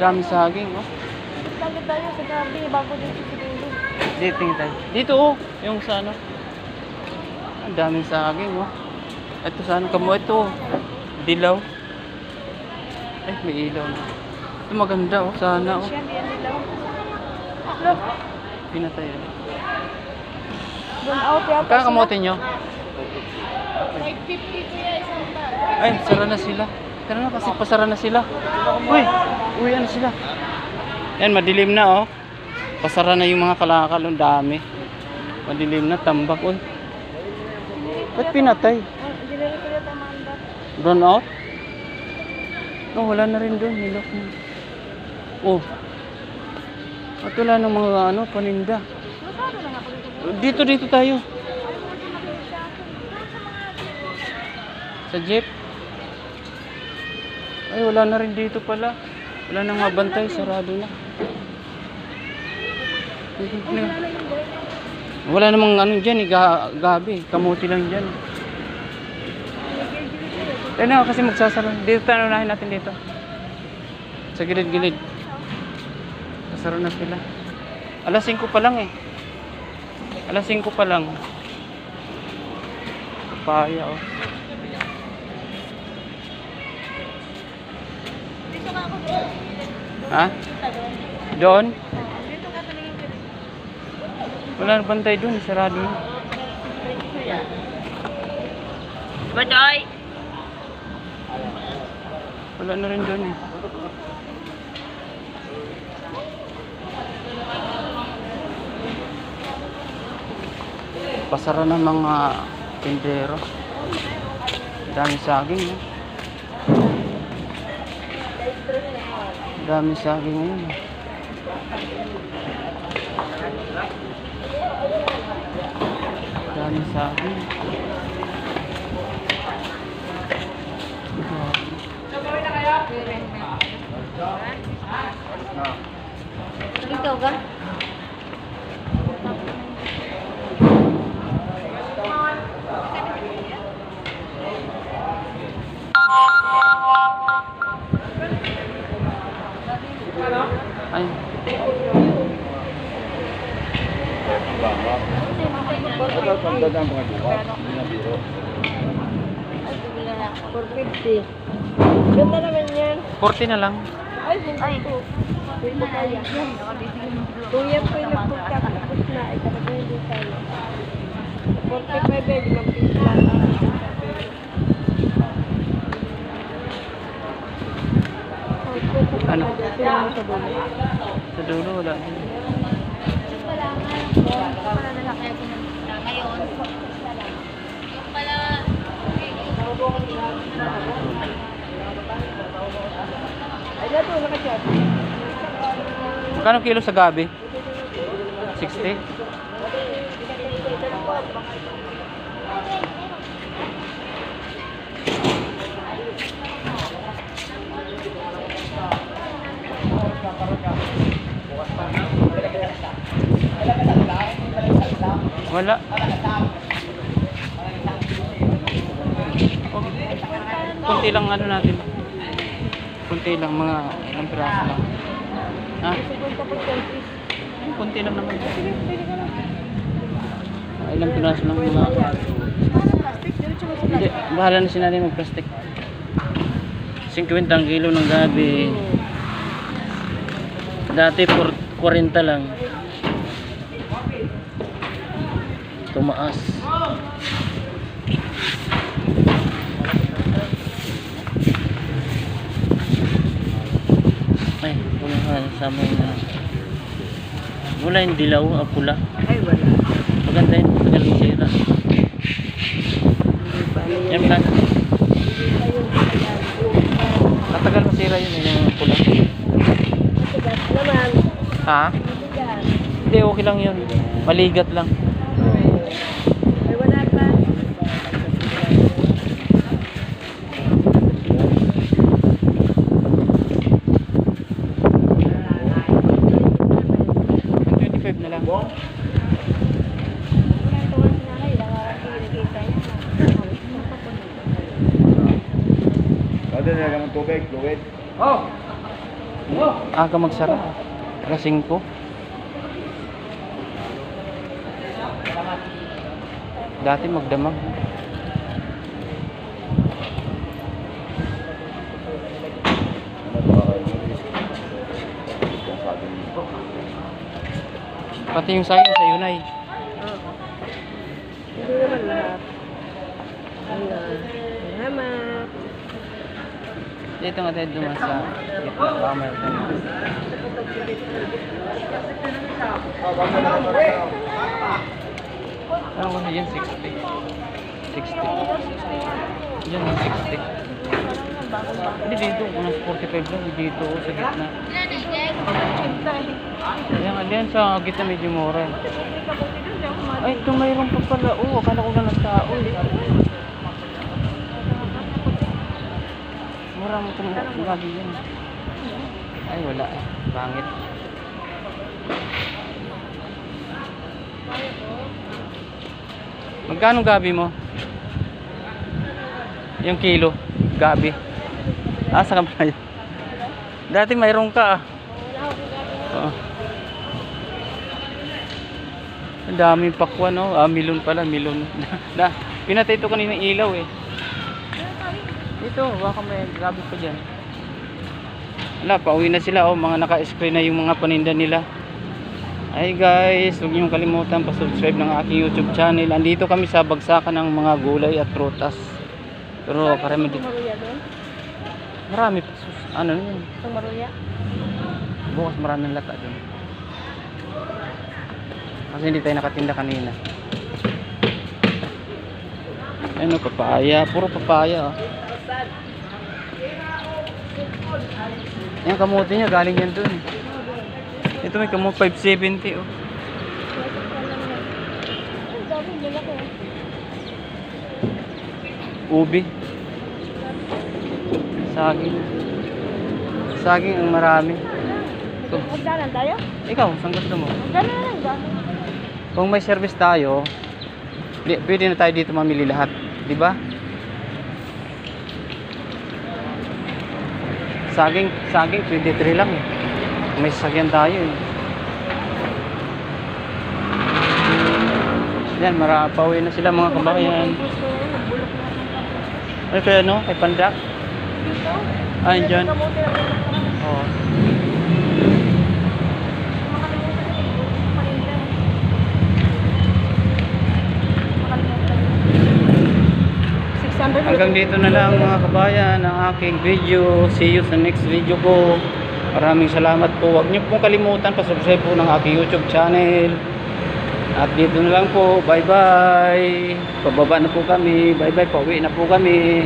Dami saging, oh. Lagi tayo sa gabi, bago dito siguro. Dito, tingin tayo. Dito, oh. Yung sa ano. Ang daming saging, oh. Ito saan kamo ito, oh. Dilaw. Ay, may ilaw na. Ito maganda, oh. Sana, oh. Siya, diyan nila. Look, Pinatay, oh. doon out yata. Magkano kamote nyo? 550 kuya, isang bag. Ay, sara na sila. Tara na kasi pasara na sila. Uy, uwi ano sila. Yan, madilim na, oh. Pasara na yung mga kalakal, ang dami. Madilim na, tambak, uy. Ba't pinatay? Dinala ko yata Amanda. Brown out? No, wala na rin doon. Nilok na. Oh. At wala ng mga ano, paninda. Masado na nga pag ito. Dito tayo. Sa jeep. Ay, wala na rin dito pala. Wala nang mabantay, sarado na. Wala namang ano dyan, gabi. Kamuti lang dyan. Tayo na kasi magsasara. Dito tayo, unahin natin dito. Sa gilid-gilid. Sasara na sila. Alas 5 pa lang, eh. Alas 5 pa lang. Papaya, oh. Dito ka ako. Ha? Doon? Dito ka tumingin ko. Wala nang bantay doon, sarado na. Badoy! Wala na rin doon, eh. Pasara ng mga tindero. Dami saging, eh. Dami saging ngayon, eh. Dami saging. Ikaw ka? Ay. Dagang mga bukas, hindi na biro. 450. Ganda naman yan. 40 na lang. Ay, ito. Pwede kaya. Kuya po yung nagpunta. Tapos na. Ay, talaga hindi tayo. 45 eh. 5 piso lang. Ano? Sa dulo. Sa dulo, wala din. Pala na lang kaya pinagpunta ngayon. Yung pala... Ay, dato, nakachat. Magkano kilo sa gabi? 60? Wala. Oh, kunti lang ano natin. Kunti lang, mga ilang piraso lang. Ha? Kunti lang naman. Mga ilang piraso lang mga. Hindi, bahala na si nanay mag-plastic. 50 ang kilo ng gabi. Dati 40 lang. Tumaas. Ay, punahan sa mga. Wala yung dilaw, pula. Ay, wala. Maganda yun, tagal masira. Yan lang. Matagal masira yun, yung pula. Naman. Ha? Hindi, okay lang yun. Maligat lang. Ay, wala pa. Na lang. Kada nila ng tubig, fluid. Oh! Aga magsara. Alas 5. Dati magdamag. Pati yung sayang sa Yunay. Hindi naman lahat. Ayan. Salamat. Dito nga tayo duman sa camera. Ano ba yun? 60. 60. Yan, 60. Hindi dito, unang 45 lang. Dito, sa gitna. Yan, yan sa gitna medyo mura. Ay, ito mayroon pa pala. Oo, akala ko na ng tao. Mura mo itong gabi yan. Ay, wala. Pangit. Magkano gabi mo? Yung kilo. Gabi. Ah, sa kampanya. Dati mayroon ka ah. Oo. Ang daming pakwan, no? Ah, milon pala, milon. Pinatay ito kanina ilaw eh. Ito, baka may gabi pa dyan. Wala, pauwi na sila oh. Mga naka-screen na yung mga paninda nila. Ay guys, huwag niyong kalimutan pa-subscribe ng aking YouTube channel. Andito kami sa bagsakan ng mga gulay at prutas. Pero karami dito. Maruya doon? Marami pa. Ano yun? Itong maruya? Bukas maraming lata dun. Kasi hindi tayo nakatinda kanina. Ano, papaya. Puro papaya oh. Yung kamote niya galing yan dun. Ito may kamote 570 oh. Ang dami malaki. Ubi. Saging. Saging ang marami. Ito. Magdalan tayo? Ikaw, saan gusto mo? Magdalan na lang ba? Kung may service tayo, pwede na tayo dito mamili lahat. Di ba? Saging, pwede 3 lang eh. May sasakyan tayo eh. Yan, pauwi na sila mga kabayan. Ay, kaya no? Kay Pandak? Ah, dyan. Oo. Hanggang dito na lang mga kabayan ang aking video. See you sa next video ko. Maraming salamat po. Huwag niyo pong kalimutan pa-subscribe po ng aking YouTube channel. At dito na lang po. Bye bye. Pababa na po kami. Bye bye. Pauwi na po kami.